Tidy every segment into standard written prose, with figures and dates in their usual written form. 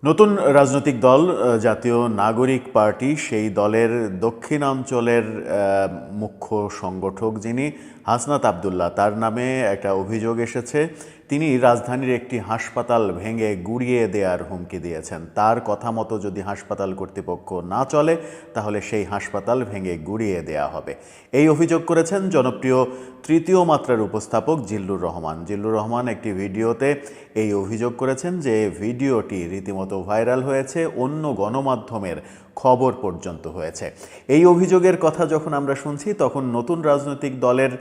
নতুন রাজনৈতিক দল জাতীয় নাগরিক পার্টি সেই দলের দক্ষিণাঞ্চলের মুখ্য সংগঠক যিনি হাসনাত আবদুল্লাহ তার নামে একটা অভিযোগ এসেছে। তিনি রাজধানীর একটি হাসপাতাল ভেঙে গুঁড়িয়ে দেওয়ার হুমকি দিয়েছেন। তার কথা মতো যদি হাসপাতাল কর্তৃপক্ষ না চলে তাহলে সেই হাসপাতাল ভেঙে গুঁড়িয়ে দেওয়া হবে। এই অভিযোগ করেছেন জনপ্রিয় তৃতীয় মাত্রার উপস্থাপক জিল্লুর রহমান। জিল্লুর রহমান একটি ভিডিওতে এই অভিযোগ করেছেন যে ভিডিওটি রীতিমতো ভাইরাল হয়েছে, অন্য গণমাধ্যমের খবর পর্যন্ত হয়েছে। এই অভিযোগের কথা যখন আমরা শুনছি তখন নতুন রাজনৈতিক দলের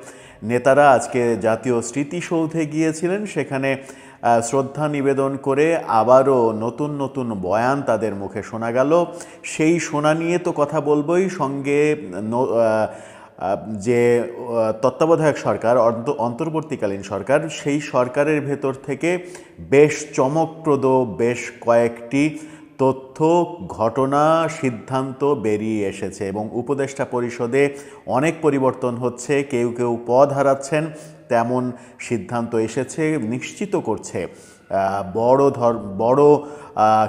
নেতারা আজকে জাতীয় স্মৃতিসৌধে গিয়েছিলেন। সেখানে শ্রদ্ধা নিবেদন করে আবারও নতুন নতুন বয়ান তাদের মুখে শোনা গেল। সেই শোনা নিয়ে তো কথা বলবই, সঙ্গে যে তত্ত্বাবধায়ক সরকার, অন্তর্বর্তীকালীন সরকার, সেই সরকারের ভেতর থেকে বেশ চমকপ্রদ বেশ কয়েকটি তথ্য, ঘটনা, সিদ্ধান্ত বেরিয়ে এসেছে এবং উপদেষ্টা পরিষদে অনেক পরিবর্তন হচ্ছে। কেউ কেউ পদ হারাচ্ছেন, তেমন সিদ্ধান্ত এসেছে, নিশ্চিত করছে বড়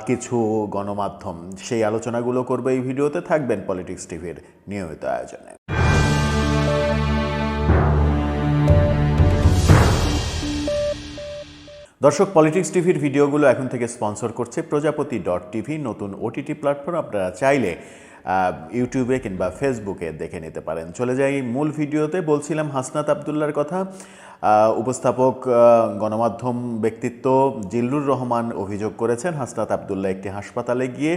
কিছু গণমাধ্যম। সেই আলোচনাগুলো করবে এই ভিডিওতে। থাকবেন পলিটিক্স টিভির নিয়মিত আয়োজনে। দর্শক, পলিটিক্স টিভির ভিডিওগুলো এখন থেকে স্পন্সর করছে প্রজাপতি.tv, নতুন ওটিটি প্ল্যাটফর্ম। আপনারা চাইলে ইউটিউবে কিংবা ফেসবুকে দেখে নিতে পারেন। চলে যাই মূল ভিডিওতে। বলছিলাম হাসনাত আবদুল্লার কথা। উপস্থাপক গণমাধ্যম ব্যক্তিত্ব জিল্লুর রহমান অভিযোগ করেছেন হাসনাত আবদুল্লাহ একটি হাসপাতালে গিয়ে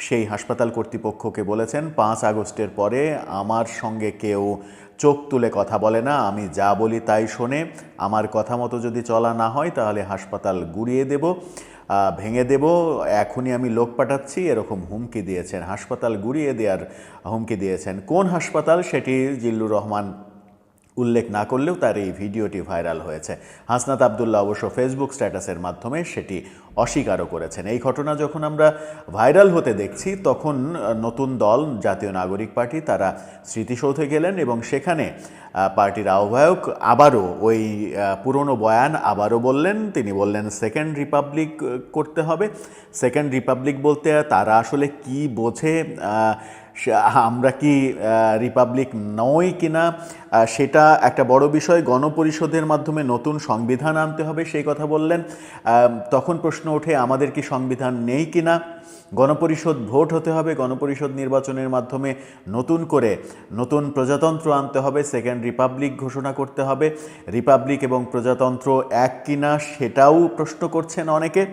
সেই হাসপাতাল কর্তৃপক্ষকে বলেছেন 5 আগস্টের পরে আমার সঙ্গে কেউ চোখ তুলে কথা বলে না, আমি যা বলি তাই শোনে, আমার কথা মতো যদি চলা না হয় তাহলে হাসপাতাল গুঁড়িয়ে দেব, ভেঙে দেব, এখনই আমি লোক পাঠাচ্ছি, এরকম হুমকি দিয়েছেন। হাসপাতাল গুঁড়িয়ে দেওয়ার হুমকি দিয়েছেন। কোন হাসপাতাল সেটি জিল্লুর রহমান উল্লেখ না করলেও তার এই ভিডিওটি ভাইরাল হয়েছে। হাসনাত আবদুল্লাহ অবশ্য ফেসবুক স্ট্যাটাসের মাধ্যমে সেটি অস্বীকারও করেছেন। এই ঘটনা যখন আমরা ভাইরাল হতে দেখছি তখন নতুন দল জাতীয় নাগরিক পার্টি তারা স্মৃতিসৌধে গেলেন এবং সেখানে পার্টির আহ্বায়ক আবারও ওই পুরনো বয়ান আবারও বললেন। তিনি বললেন সেকেন্ড রিপাবলিক করতে হবে। সেকেন্ড রিপাবলিক বলতে তারা আসলে কি বোঝে, আমরা কি রিপাবলিক নই কিনা সেটা একটা বড় বিষয়। গণপরিষদের মাধ্যমে নতুন সংবিধান আনতে হবে সেই কথা বললেন। তখন প্রশ্ন ওঠে আমাদের কি সংবিধান নেই কিনা। গণপরিষদ ভোট হতে হবে, গণপরিষদ নির্বাচনের মাধ্যমে নতুন করে নতুন প্রজাতন্ত্র আনতে হবে, সেকেন্ড রিপাবলিক ঘোষণা করতে হবে। রিপাবলিক এবং প্রজাতন্ত্র এক কিনা সেটাও প্রশ্ন করছেন অনেকে।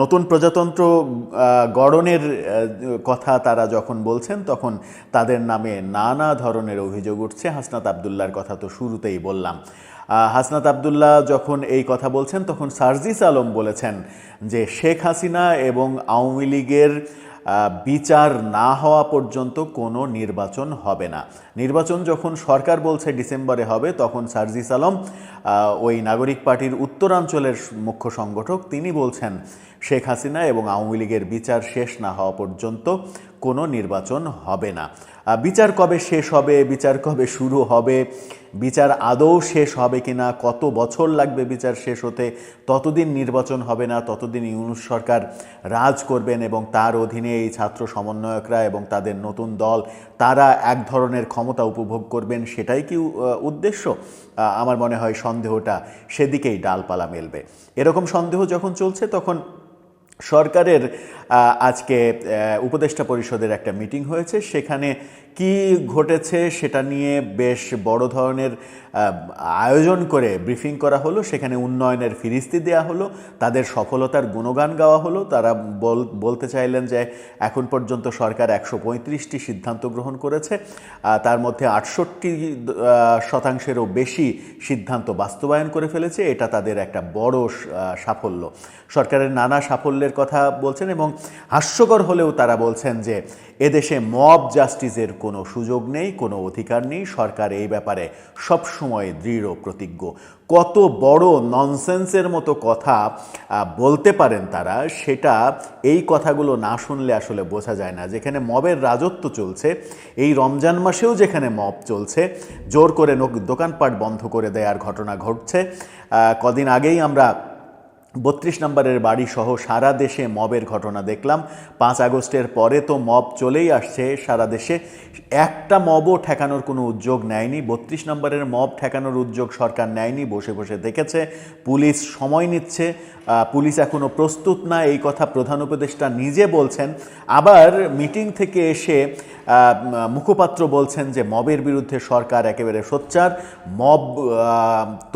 নতুন প্রজাতন্ত্র গঠনের কথা তারা যখন বলছেন তখন তাদের নামে নানা ধরনের অভিযোগ উঠছে। হাসনাত আবদুল্লার কথা তো শুরুতেই বললাম। হাসনাত আবদুল্লাহ যখন এই কথা বলছেন তখন সার্জিস আলম বলেছেন যে শেখ হাসিনা এবং আওয়ামী লীগের বিচার না হওয়া পর্যন্ত কোনো নির্বাচন হবে না। নির্বাচন যখন সরকার বলছে ডিসেম্বরে হবে তখন সার্জিস আলম, ওই নাগরিক পার্টির উত্তরাঞ্চলের মুখ্য সংগঠক, তিনি বলছেন শেখ হাসিনা এবং আওয়ামী লীগের বিচার শেষ না হওয়া পর্যন্ত কোনো নির্বাচন হবে না। বিচার কবে শেষ হবে, বিচার কবে শুরু হবে, বিচার আদৌ শেষ হবে কিনা, কত বছর লাগবে বিচার শেষ হতে, ততদিন নির্বাচন হবে না, ততদিন ইউনূস সরকার রাজ করবেন এবং তার অধীনে এই ছাত্র সমন্বয়করা এবং তাদের নতুন দল তারা এক ধরনের ক্ষমতা উপভোগ করবেন, সেটাই কি উদ্দেশ্য? আমার মনে হয় সন্দেহটা সেদিকেই ডালপালা মেলবে। এরকম সন্দেহ যখন চলছে তখন সরকারের আজকে উপদেষ্টা পরিষদের একটা মিটিং হয়েছে। সেখানে কি ঘটেছে সেটা নিয়ে বেশ বড় ধরনের আয়োজন করে ব্রিফিং করা হলো। সেখানে উন্নয়নের ফিরিস্তি দেওয়া হলো, তাদের সফলতার গুণগান গাওয়া হলো। তারা বলতে চাইলেন যে এখন পর্যন্ত সরকার 135টি সিদ্ধান্ত গ্রহণ করেছে, তার মধ্যে 68% বেশি সিদ্ধান্ত বাস্তবায়ন করে ফেলেছে। এটা তাদের একটা বড় সাফল্য। সরকারের নানা সাফল্যের কথা বলছেন এবং হাস্যকর হলেও তারা বলছেন যে এদেশে মব জাস্টিসের কোনো সুযোগ নেই, কোনো অধিকার নেই। সরকার এই ব্যাপারে সবসময় দৃঢ় প্রতিজ্ঞ। কত বড় ননসেন্সের মতো কথা বলতে পারেন তারা, সেটা এই কথাগুলো না শুনলে আসলে বোঝা যায় না। যেখানে মবের রাজত্ব চলছে, এই রমজান মাসেও যেখানে মব চলছে, জোর করে দোকানপাট বন্ধ করে দেওয়ার ঘটনা ঘটছে। কদিন আগেই আমরা 32 নম্বরের বাড়ি সহ সারা দেশে মবের ঘটনা দেখলাম। 5 আগস্টের পরে তো মব চলেই আসছে সারা দেশে, একটা মবও ঠেকানোর কোনো উদ্যোগ নেয়নি। 32 নম্বরের মব ঠেকানোর উদ্যোগ সরকার নেয়নি, বসে বসে দেখেছে। পুলিশ সময় নিচ্ছে, পুলিশ এখনও প্রস্তুত না, এই কথা প্রধান উপদেষ্টা নিজে বলছেন। আবার মিটিং থেকে এসে মুখপাত্র বলছেন যে মবের বিরুদ্ধে সরকার একেবারে সোচ্চার, মব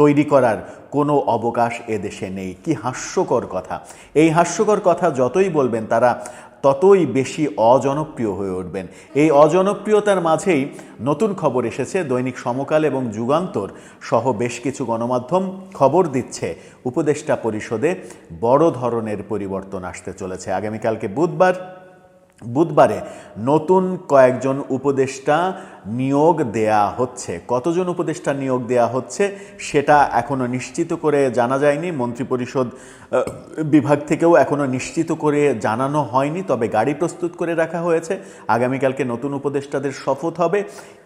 তৈরি করার কোনো অবকাশ এদেশে নেই। কি হাস্যকর কথা! এই হাস্যকর কথা যতই বলবেন তারা ততই বেশি অজনপ্রিয় হয়ে উঠবেন। এই অজনপ্রিয়তার মাঝেই নতুন খবর এসেছে, দৈনিক সমকাল এবং যুগান্তর সহ বেশ কিছু গণমাধ্যম খবর দিচ্ছে উপদেষ্টা পরিষদে বড় ধরনের পরিবর্তন আসতে চলেছে। আগামীকালকে বুধবারে নতুন কয়েকজন উপদেষ্টা নিয়োগ দেয়া হচ্ছে। কতজন উপদেষ্টা নিয়োগ দেয়া হচ্ছে সেটা এখনও নিশ্চিত করে জানা যায়নি, মন্ত্রিপরিষদ বিভাগ থেকেও এখনও নিশ্চিত করে জানানো হয়নি। তবে গাড়ি প্রস্তুত করে রাখা হয়েছে, আগামীকালকে নতুন উপদেষ্টাদের শপথ হবে।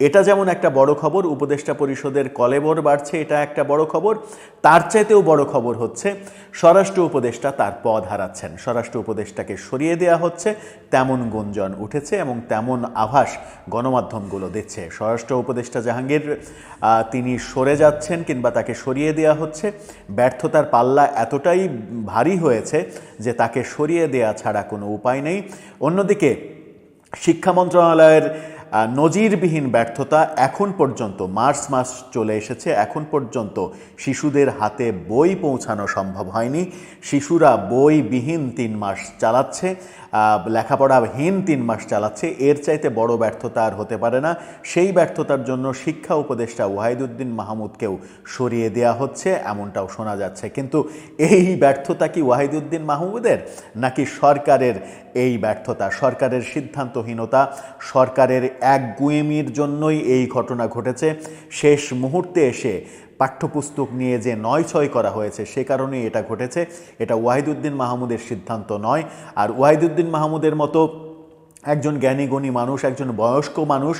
এটা যেমন একটা বড় খবর, উপদেষ্টা পরিষদের কলেবর বাড়ছে, এটা একটা বড় খবর। তার চাইতেও বড় খবর হচ্ছে স্বরাষ্ট্র উপদেষ্টা তার পদ হারাচ্ছেন। স্বরাষ্ট্র উপদেষ্টাকে সরিয়ে দেওয়া হচ্ছে তেমন গুঞ্জন উঠেছে এবং তেমন আভাস গণমাধ্যমগুলো দিচ্ছে। স্বরাষ্ট্র উপদেষ্টা জাহাঙ্গীর তিনি সরে যাচ্ছেন কিংবা তাকে সরিয়ে দেওয়া হচ্ছে, ব্যর্থতার পাল্লা এতটাই ভারী হয়েছে যে তাকে সরিয়ে দেওয়া ছাড়া কোনো উপায় নেই। অন্যদিকে শিক্ষা মন্ত্রণালয়ের নজিরবিহীন ব্যর্থতা, এখন পর্যন্ত মার্চ মাস চলে এসেছে, এখন পর্যন্ত শিশুদের হাতে বই পৌঁছানো সম্ভব হয়নি। শিশুরা বইবিহীন 3 মাস চালাচ্ছে, লেখাপড়াহীন 3 মাস চালাচ্ছে। এর চাইতে বড় ব্যর্থতা আর হতে পারে না। সেই ব্যর্থতার জন্য শিক্ষা উপদেষ্টা ওয়াহিদুদ্দিন মাহমুদকেও সরিয়ে দেওয়া হচ্ছে, এমনটাও শোনা যাচ্ছে। কিন্তু এই ব্যর্থতা কি ওয়াহিদুদ্দিন মাহমুদের, নাকি সরকারের এই ব্যর্থতা, সরকারের সিদ্ধান্তহীনতা, সরকারের একগুঁয়েমির জন্যই এই ঘটনা ঘটেছে? শেষ মুহূর্তে এসে পাঠ্যপুস্তক নিয়ে যে নয়-ছয় করা হয়েছে সে কারণেই এটা ঘটেছে। এটা ওয়াহিদুদ্দিন মাহমুদের সিদ্ধান্ত নয়। আর ওয়াহিদুদ্দিন মাহমুদের মতো একজন জ্ঞানীগুণী মানুষ, একজন বয়স্ক মানুষ,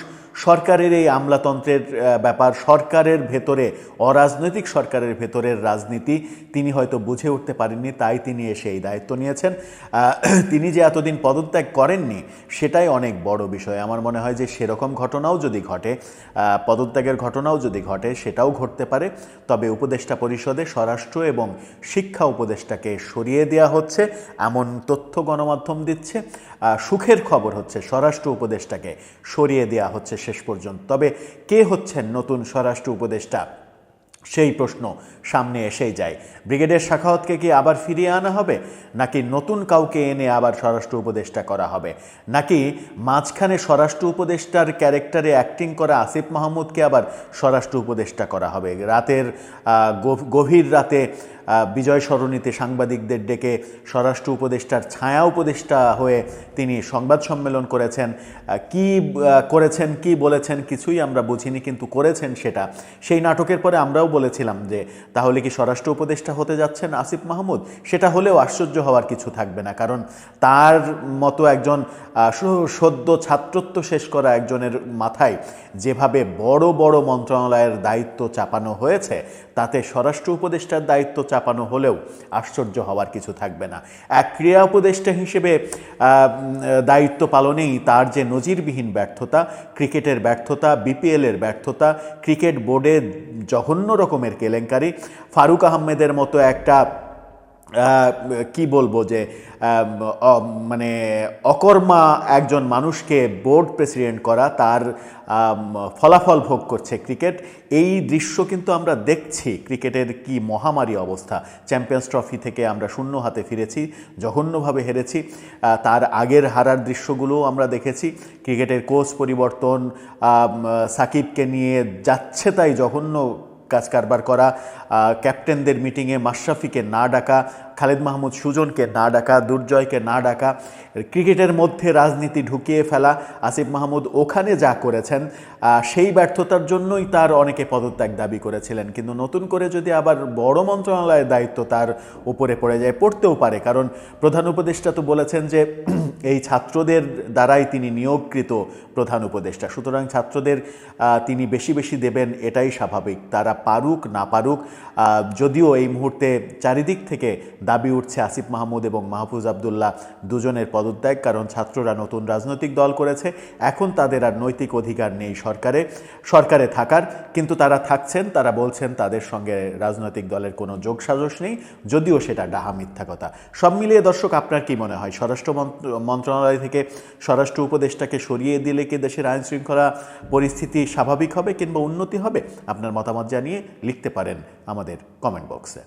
সরকারের এই আমলাতন্ত্রের ব্যাপার, সরকারের ভেতরে অরাজনৈতিক সরকারের ভেতরের রাজনীতি তিনি হয়তো বুঝে উঠতে পারেননি, তাই তিনি এসে এই দায়িত্ব নিয়েছেন। তিনি যে এতদিন পদত্যাগ করেননি সেটাই অনেক বড় বিষয়। আমার মনে হয় যে সেরকম ঘটনাও যদি ঘটে, পদত্যাগের ঘটনাও যদি ঘটে, সেটাও ঘটতে পারে। তবে উপদেষ্টা পরিষদে স্বরাষ্ট্র এবং শিক্ষা উপদেষ্টাকে সরিয়ে দেওয়া হচ্ছে এমন তথ্য গণমাধ্যম দিচ্ছে। সুখের খবর হচ্ছে স্বরাষ্ট্র উপদেষ্টাকে সরিয়ে দেওয়া হচ্ছে শেষ পর্যন্ত। তবে কে হচ্ছেন নতুন স্বরাষ্ট্র উপদেষ্টা, সেই প্রশ্ন সামনে এসেই যায়। ব্রিগেডিয়ার সাখাওয়াতকে কি আবার ফিরিয়ে আনা হবে, নাকি নতুন কাউকে এনে আবার স্বরাষ্ট্র উপদেষ্টা করা হবে, নাকি মাঝখানে স্বরাষ্ট্র উপদেষ্টার ক্যারেক্টারে অ্যাক্টিং করা আসিফ মাহমুদকে আবার স্বরাষ্ট্র উপদেষ্টা করা হবে? গভীর রাতে বিজয় সরণিতে সাংবাদিকদের ডেকে স্বরাষ্ট্র উপদেষ্টার ছায়া উপদেষ্টা হয়ে তিনি সংবাদ সম্মেলন করেছেন। কি করেছেন, কি বলেছেন কিছুই আমরা বুঝিনি, কিন্তু করেছেন সেটা। সেই নাটকের পরে আমরাও বলেছিলাম যে তাহলে কি স্বরাষ্ট্র উপদেষ্টা হতে যাচ্ছেন আসিফ মাহমুদ? সেটা হলেও আশ্চর্য হওয়ার কিছু থাকবে না, কারণ তার মতো একজন সদ্য ছাত্রত্ব শেষ করা একজনের মাথায় যেভাবে বড় বড় মন্ত্রণালয়ের দায়িত্ব চাপানো হয়েছে, তাতে স্বরাষ্ট্র উপদেষ্টার দায়িত্ব চাপানো হলেও আশ্চর্য হওয়ার কিছু থাকবে না। এক ক্রীড়া উপদেষ্টা হিসেবে দায়িত্ব পালনেই তার যে নজিরবিহীন ব্যর্থতা, ক্রিকেটের ব্যর্থতা, বিপিএলের ব্যর্থতা, ক্রিকেট বোর্ডে জঘন্য রকমের কেলেঙ্কারি, ফারুক আহমেদের মতো একটা কি বলবো যে মানে অকর্মা একজন মানুষকে বোর্ড প্রেসিডেন্ট করা, তার ফলাফল ভোগ করছে ক্রিকেট। এই দৃশ্য কিন্তু আমরা দেখছি, ক্রিকেটের কি মহামারী অবস্থা। চ্যাম্পিয়ন্স ট্রফি থেকে আমরা শূন্য হাতে ফিরেছি, জঘন্যভাবে হেরেছি। তার আগের হারার দৃশ্যগুলোও আমরা দেখেছি। ক্রিকেটের কোচ পরিবর্তন, সাকিবকে নিয়ে যাচ্ছে তাই জঘন্য কাজ কারবার করা, ক্যাপ্টেনদের মিটিংয়ে মাশরাফিকে না ডাকা, খালেদ মাহমুদ সুজনকে না ডাকা, দুর্জয়কে না ডাকা, ক্রিকেটের মধ্যে রাজনীতি ঢুকিয়ে ফেলা, আসিফ মাহমুদ ওখানে যা করেছেন সেই ব্যর্থতার জন্যই তার অনেকে পদত্যাগ দাবি করেছিলেন। কিন্তু নতুন করে যদি আবার বড় মন্ত্রণালয়ের দায়িত্ব তার উপরে পড়ে যায়, পড়তেও পারে, কারণ প্রধান উপদেষ্টা তো বলেছেন যে এই ছাত্রদের দ্বারাই তিনি নিয়োগকৃত প্রধান উপদেষ্টা, সুতরাং ছাত্রদের তিনি বেশি বেশি দেবেন এটাই স্বাভাবিক। তারা পারুক না পারুক, যদিও এই মুহূর্তে চারিদিক থেকে দাবি উঠছে আসিফ মাহমুদ এবং মাহফুজ আবদুল্লাহ দুজনের পদত্যাগ, কারণ ছাত্ররা নতুন রাজনৈতিক দল করেছে, এখন তাদের আর নৈতিক অধিকার নেই সরকারে থাকার, কিন্তু তারা থাকছেন, তারা বলছেন তাদের সঙ্গে রাজনৈতিক দলের কোনো যোগসাজশ নেই, যদিও সেটা ডাহা মিথ্যা কথা। সব মিলিয়ে দর্শক, আপনার কি মনে হয়, স্বরাষ্ট্র মন্ত্রণালয় থেকে স্বরাষ্ট্র উপদেষ্টাকে সরিয়ে দিলে কি দেশের আইন শৃঙ্খলা পরিস্থিতি স্বাভাবিক হবে কিংবা উন্নতি হবে? আপনার মতামত জানিয়ে লিখতে পারেন আমাদের কমেন্ট বক্সে।